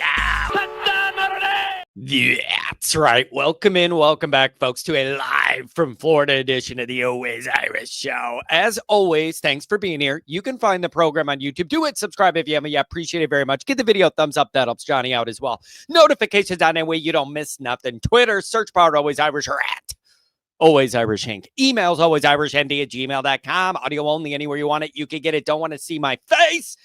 Show. That's right. Welcome in, welcome back, folks, to a live from Florida edition of the Always Irish Show. As always, thanks for being here. You can find the program on YouTube. Do it, subscribe if you haven't yet. Appreciate it very much. Give the video a thumbs up. That helps Johnny out as well. Notifications on that way you don't miss nothing. Twitter, search bar Always Irish or at Always Irish Inc. Emails alwaysirishnd@gmail.com. Audio only anywhere you want it. You can get it. Don't want to see my face.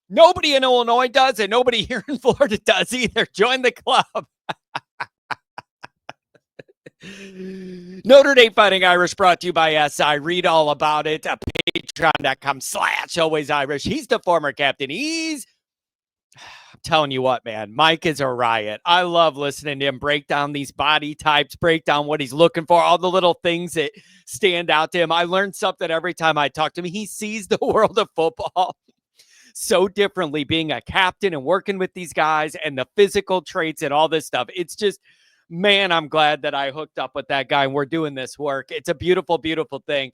Nobody in Illinois does, and nobody here in Florida does either. Join the club. Notre Dame Fighting Irish brought to you by SI. Read all about it at patreon.com/Always Irish. He's the former captain. I'm telling you what, man, Mike is a riot. I love listening to him break down these body types, break down what he's looking for, all the little things that stand out to him. I learn something every time I talk to him. He sees the world of football so differently, being a captain and working with these guys and the physical traits and all this stuff. It's just, man, I'm glad that I hooked up with that guy and we're doing this work. It's a beautiful, beautiful thing.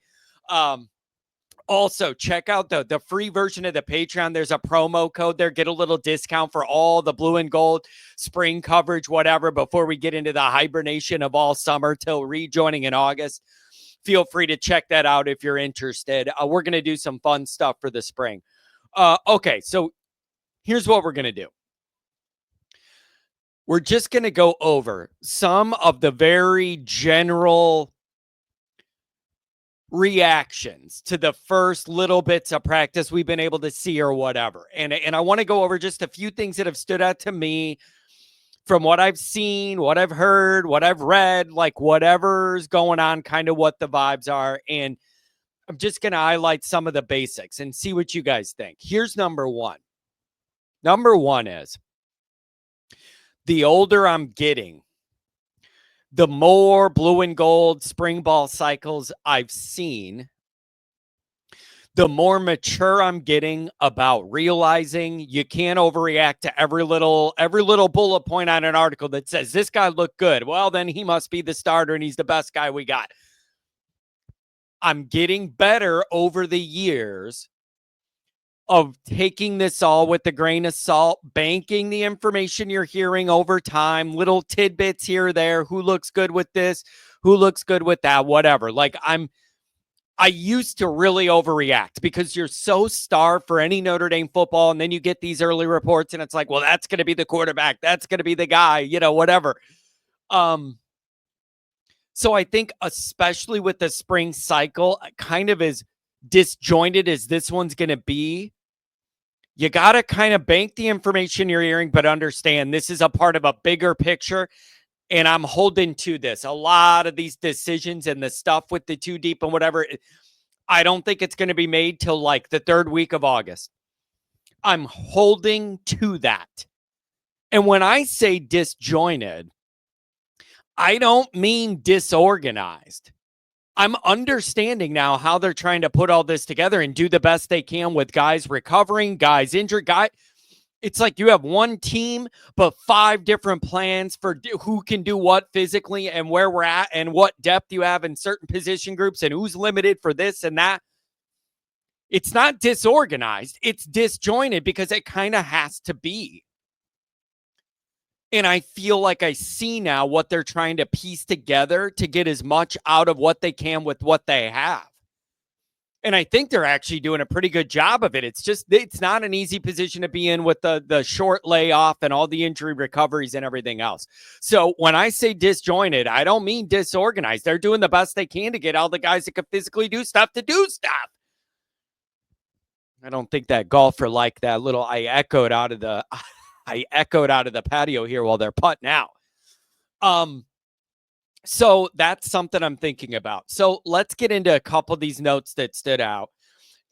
Also, check out the free version of the Patreon. There's a promo code there. Get a little discount for all the blue and gold spring coverage, whatever, before we get into the hibernation of all summer till rejoining in August. Feel free to check that out if you're interested. We're going to do some fun stuff for the spring. Okay, so here's what we're going to do. We're just going to go over some of the very general reactions to the first little bits of practice we've been able to see or whatever. And I want to go over just a few things that have stood out to me from what I've seen, what I've heard, what I've read, like whatever's going on, kind of what the vibes are. And I'm just going to highlight some of the basics and see what you guys think. Here's number one. Number one is, the older I'm getting, the more blue and gold spring ball cycles I've seen, the more mature I'm getting about realizing you can't overreact to every little bullet point on an article that says this guy looked good. Well, then he must be the starter and he's the best guy we got. I'm getting better over the years of taking this all with a grain of salt, banking the information you're hearing over time, little tidbits here or there. Who looks good with this? Who looks good with that? Whatever. Like I used to really overreact because you're so starved for any Notre Dame football. And then you get these early reports and it's like, well, that's going to be the quarterback. That's going to be the guy, whatever. So I think especially with the spring cycle, kind of as disjointed as this one's going to be, you got to kind of bank the information you're hearing, but understand this is a part of a bigger picture. And I'm holding to this. A lot of these decisions and the stuff with the too deep and whatever, I don't think it's going to be made till like the third week of August. I'm holding to that. And when I say disjointed, I don't mean disorganized. I'm understanding now how they're trying to put all this together and do the best they can with guys recovering, guys injured, It's like you have one team, but 5 different plans for who can do what physically and where we're at and what depth you have in certain position groups and who's limited for this and that. It's not disorganized. It's disjointed because it kind of has to be. And I feel like I see now what they're trying to piece together to get as much out of what they can with what they have. And I think they're actually doing a pretty good job of it. It's not an easy position to be in with the short layoff and all the injury recoveries and everything else. So when I say disjointed, I don't mean disorganized. They're doing the best they can to get all the guys that can physically do stuff to do stuff. I don't think that golfer liked that little I echoed out of the patio here while they're putting out. So that's something I'm thinking about. So let's get into a couple of these notes that stood out.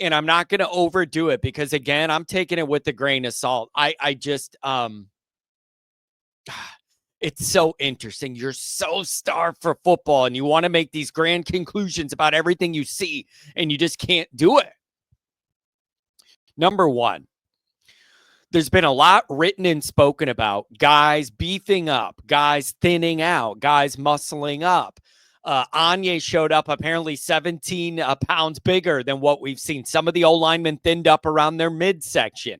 And I'm not going to overdo it because, again, I'm taking it with a grain of salt. It's so interesting. You're so starved for football and you want to make these grand conclusions about everything you see and you just can't do it. Number one, there's been a lot written and spoken about guys beefing up, guys thinning out, guys muscling up. Anya showed up apparently 17 pounds bigger than what we've seen. Some of the O-linemen thinned up around their midsection.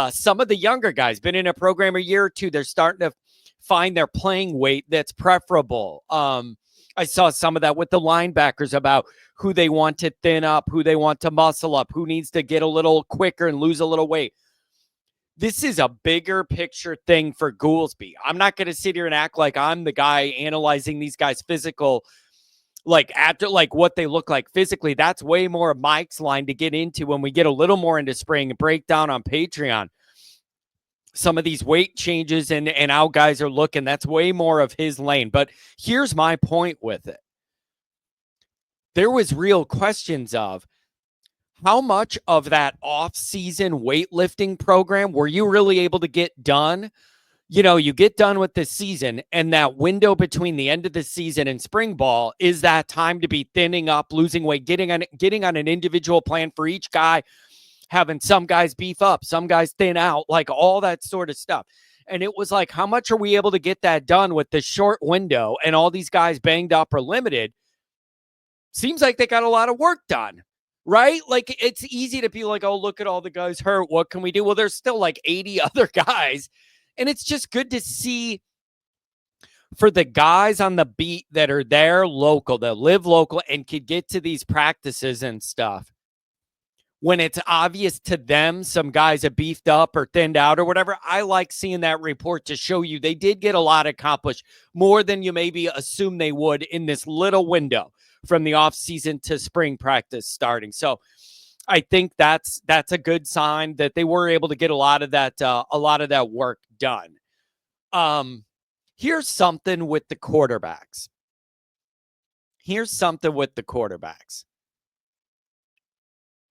Some of the younger guys been in a program a year or two. They're starting to find their playing weight that's preferable. I saw some of that with the linebackers about who they want to thin up, who they want to muscle up, who needs to get a little quicker and lose a little weight. This is a bigger picture thing for Goolsby. I'm not going to sit here and act like I'm the guy analyzing these guys' physical, like after like what they look like physically. That's way more of Mike's line to get into when we get a little more into spring and break down on Patreon some of these weight changes and how guys are looking. That's way more of his lane. But here's my point with it. There was real questions of how much of that off-season weightlifting program were you really able to get done? You know, you get done with the season, and that window between the end of the season and spring ball is that time to be thinning up, losing weight, getting on an individual plan for each guy, having some guys beef up, some guys thin out, like all that sort of stuff. And it was like, how much are we able to get that done with the short window and all these guys banged up or limited? Seems like they got a lot of work done, right? Like, it's easy to be like, oh, look at all the guys hurt. What can we do? Well, there's still like 80 other guys. And it's just good to see for the guys on the beat that are there local, that live local and could get to these practices and stuff. When it's obvious to them, some guys have beefed up or thinned out or whatever, I like seeing that report to show you they did get a lot accomplished, more than you maybe assume they would in this little window from the offseason to spring practice starting. So I think that's a good sign that they were able to get a lot of that work done. Here's something with the quarterbacks.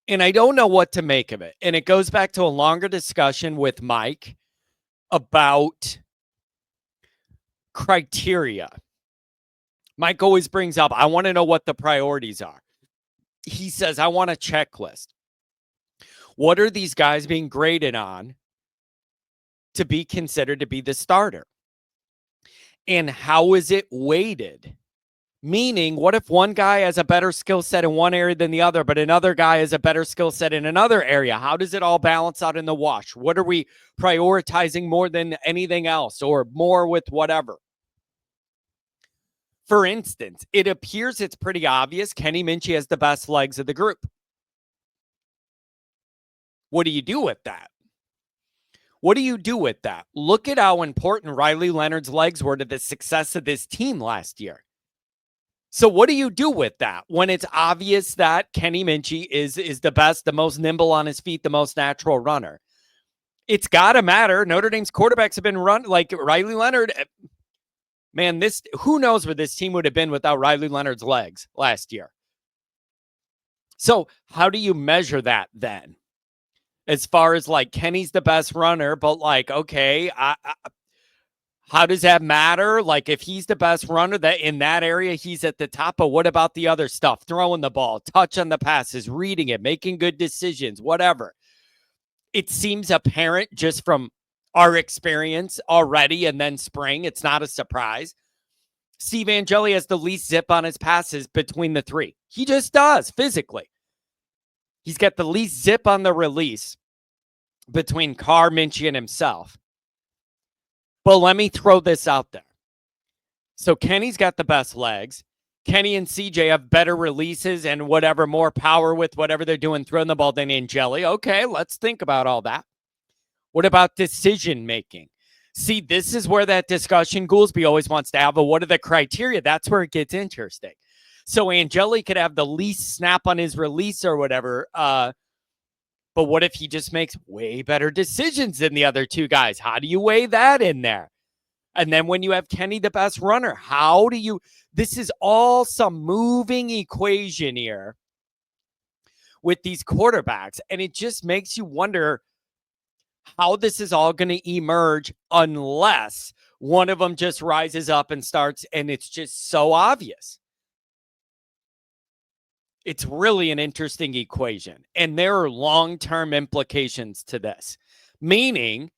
And I don't know what to make of it. And it goes back to a longer discussion with Mike about criteria. Mike always brings up, I want to know what the priorities are. He says, I want a checklist. What are these guys being graded on to be considered to be the starter? And how is it weighted? Meaning, what if one guy has a better skill set in one area than the other, but another guy has a better skill set in another area? How does it all balance out in the wash? What are we prioritizing more than anything else, or more with whatever? For instance, it appears it's pretty obvious Kenny Minchie has the best legs of the group. What do you do with that? Look at how important Riley Leonard's legs were to the success of this team last year. So what do you do with that when it's obvious that Kenny Minchie is the best, the most nimble on his feet, the most natural runner? It's got to matter. Notre Dame's quarterbacks have been run like Riley Leonard. Man, who knows where this team would have been without Riley Leonard's legs last year? So how do you measure that then? As far as like Kenny's the best runner, but like, okay, how does that matter? Like, if he's the best runner, that in that area, he's at the top. But what about the other stuff? Throwing the ball, touch on the passes, reading it, making good decisions, whatever. It seems apparent just from our experience already, and then spring. It's not a surprise. Steve Angeli has the least zip on his passes between the three. He just does physically. He's got the least zip on the release between Carr, Minchie, and himself. But let me throw this out there. So Kenny's got the best legs. Kenny and CJ have better releases and whatever, more power with whatever they're doing, throwing the ball than Angeli. Okay, let's think about all that. What about decision making? See, this is where that discussion Goolsby always wants to have. But what are the criteria? That's where it gets interesting. So Angeli could have the least snap on his release or whatever. But what if he just makes way better decisions than the other two guys? How do you weigh that in there? And then when you have Kenny, the best runner, how do you... This is all some moving equation here with these quarterbacks. And it just makes you wonder how this is all going to emerge unless one of them just rises up and starts, and it's just so obvious. It's really an interesting equation, and there are long-term implications to this. Meaning,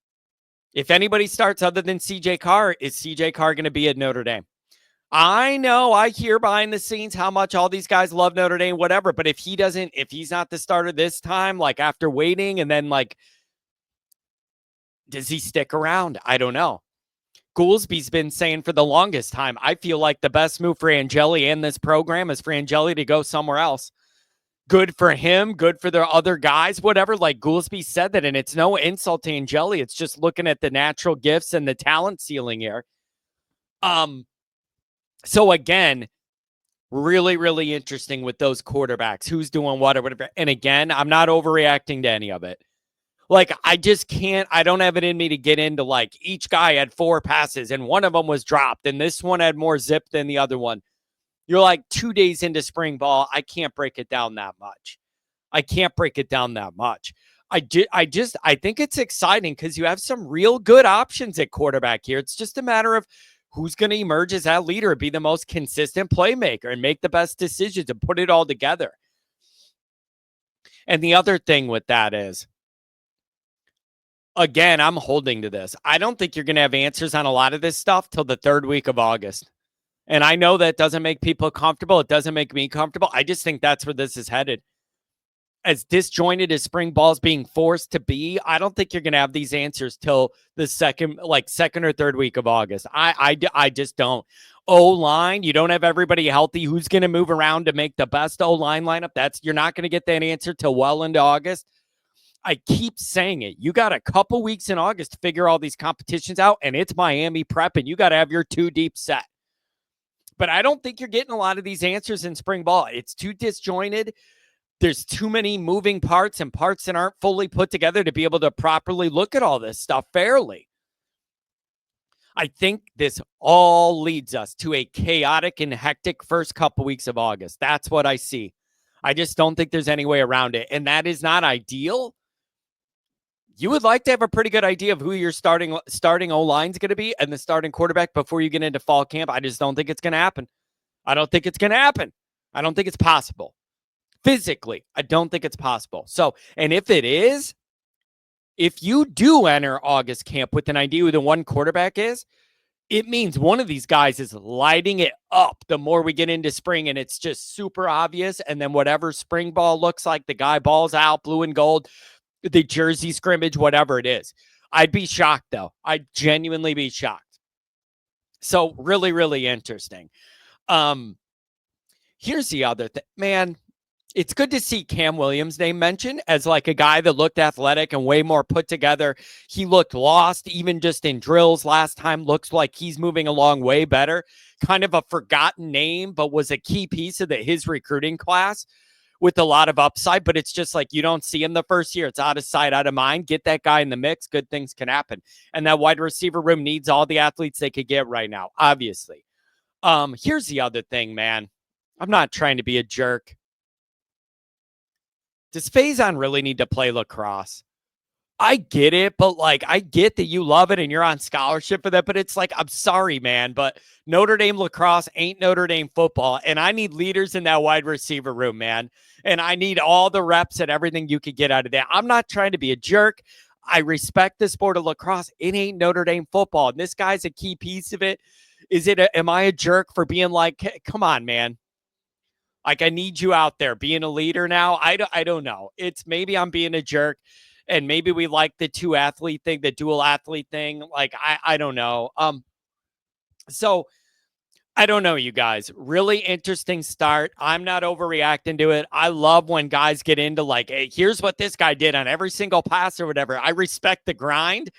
if anybody starts other than CJ Carr, is CJ Carr going to be at Notre Dame? I know, I hear behind the scenes how much all these guys love Notre Dame, whatever, but if he's not the starter this time, like after waiting and then like Does he stick around? I don't know. Goolsby's been saying for the longest time, I feel like the best move for Angeli and this program is for Angeli to go somewhere else. Good for him, good for the other guys, whatever. Like Goolsby said that, and it's no insult to Angeli. It's just looking at the natural gifts and the talent ceiling here. So again, really, really interesting with those quarterbacks. Who's doing what or whatever. And again, I'm not overreacting to any of it. Like, I just can't, I don't have it in me to get into like each guy had 4 passes and one of them was dropped and this one had more zip than the other one. You're like 2 days into spring ball. I can't break it down that much. I think it's exciting because you have some real good options at quarterback here. It's just a matter of who's going to emerge as that leader, be the most consistent playmaker and make the best decisions and put it all together. And the other thing with that is, again, I'm holding to this. I don't think you're going to have answers on a lot of this stuff till the 3rd week of August. And I know that doesn't make people comfortable. It doesn't make me comfortable. I just think that's where this is headed. As disjointed as spring ball is being forced to be, I don't think you're going to have these answers till the second or 3rd week of August. I just don't. O-line, you don't have everybody healthy. Who's going to move around to make the best O-line lineup? You're not going to get that answer till well into August. I keep saying it. You got a couple weeks in August to figure all these competitions out, and it's Miami prep, and you got to have your 2 deep set. But I don't think you're getting a lot of these answers in spring ball. It's too disjointed. There's too many moving parts and parts that aren't fully put together to be able to properly look at all this stuff fairly. I think this all leads us to a chaotic and hectic first couple weeks of August. That's what I see. I just don't think there's any way around it. And that is not ideal. You would like to have a pretty good idea of who your starting O-line is going to be and the starting quarterback before you get into fall camp. I just don't think it's going to happen. I don't think it's possible. Physically, I don't think it's possible. So, and if it is, if you do enter August camp with an idea who the one quarterback is, it means one of these guys is lighting it up the more we get into spring, and it's just super obvious. And then whatever spring ball looks like, the guy balls out, blue and gold, the jersey scrimmage, whatever it is. I'd be shocked, though. I'd genuinely be shocked. So really, really interesting. Here's the other thing, man. It's good to see Cam Williams' name mentioned as like a guy that looked athletic and way more put together. He looked lost even just in drills last time. Looks like he's moving along way better. Kind of a forgotten name, but was a key piece of his recruiting class with a lot of upside. But it's just like you don't see him the first year. It's out of sight, out of mind. Get that guy in the mix. Good things can happen. And that wide receiver room needs all the athletes they could get right now, obviously. Here's the other thing, man. I'm not trying to be a jerk. Does Faison really need to play lacrosse? I get it, but like, I get that you love it and you're on scholarship for that, but it's like, I'm sorry, man, but Notre Dame lacrosse ain't Notre Dame football. And I need leaders in that wide receiver room, man. And I need all the reps and everything you could get out of that. I'm not trying to be a jerk. I respect the sport of lacrosse. It ain't Notre Dame football. And this guy's a key piece of it. Am I a jerk for being like, come on, man? Like, I need you out there being a leader now. I don't know. It's maybe I'm being a jerk, and maybe we like the dual athlete thing. Like, I don't know. So I don't know, you guys. Really interesting start. I'm not overreacting to it. I love when guys get into like, hey, here's what this guy did on every single pass or whatever. I respect the grind.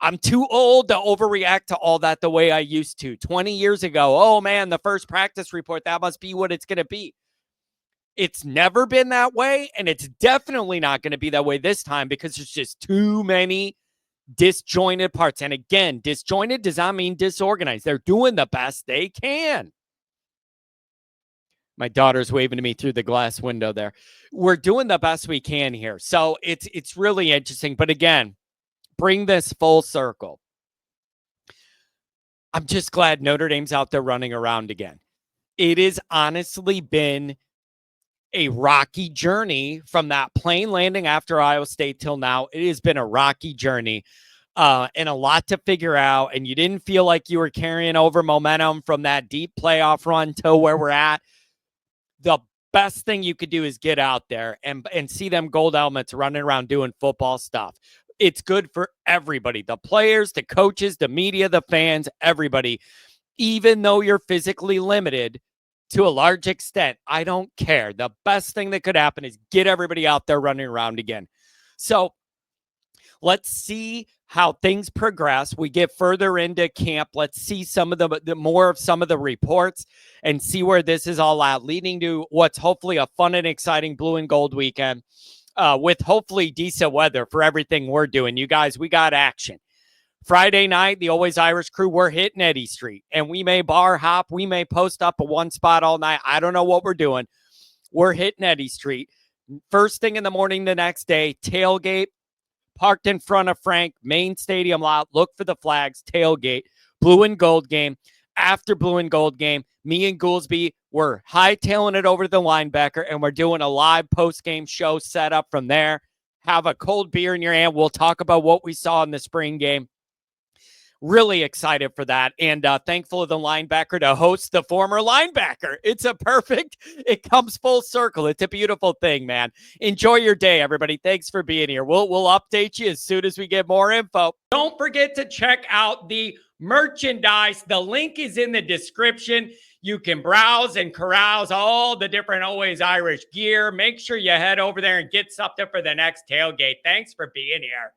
I'm too old to overreact to all that the way I used to 20 years ago. Oh, man, the first practice report, that must be what it's going to be. It's never been that way, and it's definitely not going to be that way this time because there's just too many disjointed parts. And again, disjointed does not mean disorganized. They're doing the best they can. My daughter's waving to me through the glass window there. We're doing the best we can here. So it's really interesting. But again, bring this full circle. I'm just glad Notre Dame's out there running around again. It has honestly been a rocky journey from that plane landing after Iowa State till now. It has been a rocky journey and a lot to figure out. And you didn't feel like you were carrying over momentum from that deep playoff run to where we're at. The best thing you could do is get out there and see them gold helmets running around doing football stuff. It's good for everybody, the players, the coaches, the media, the fans, everybody. Even though you're physically limited to a large extent, I don't care. The best thing that could happen is get everybody out there running around again. So let's see how things progress. We get further into camp. Let's see some of the more of some of the reports and see where this is all at, leading to what's hopefully a fun and exciting blue and gold weekend with hopefully decent weather for everything we're doing. You guys, we got action. Friday night, the Always Irish crew, we're hitting Eddy Street, and we may bar hop. We may post up a one spot all night. I don't know what we're doing. We're hitting Eddy Street. First thing in the morning the next day, tailgate, parked in front of Frank, main stadium lot. Look for the flags, tailgate, blue and gold game. After blue and gold game, me and Goolsby, we're hightailing it over to the linebacker, and we're doing a live post-game show set up from there. Have a cold beer in your hand. We'll talk about what we saw in the spring game. Really excited for that, and thankful of the linebacker to host the former linebacker. It's a perfect, it comes full circle. It's a beautiful thing, man. Enjoy your day, everybody. Thanks for being here. We'll update you as soon as we get more info. Don't forget to check out the merchandise. The link is in the description. You can browse and carouse all the different Always Irish gear. Make sure you head over there and get something for the next tailgate. Thanks for being here.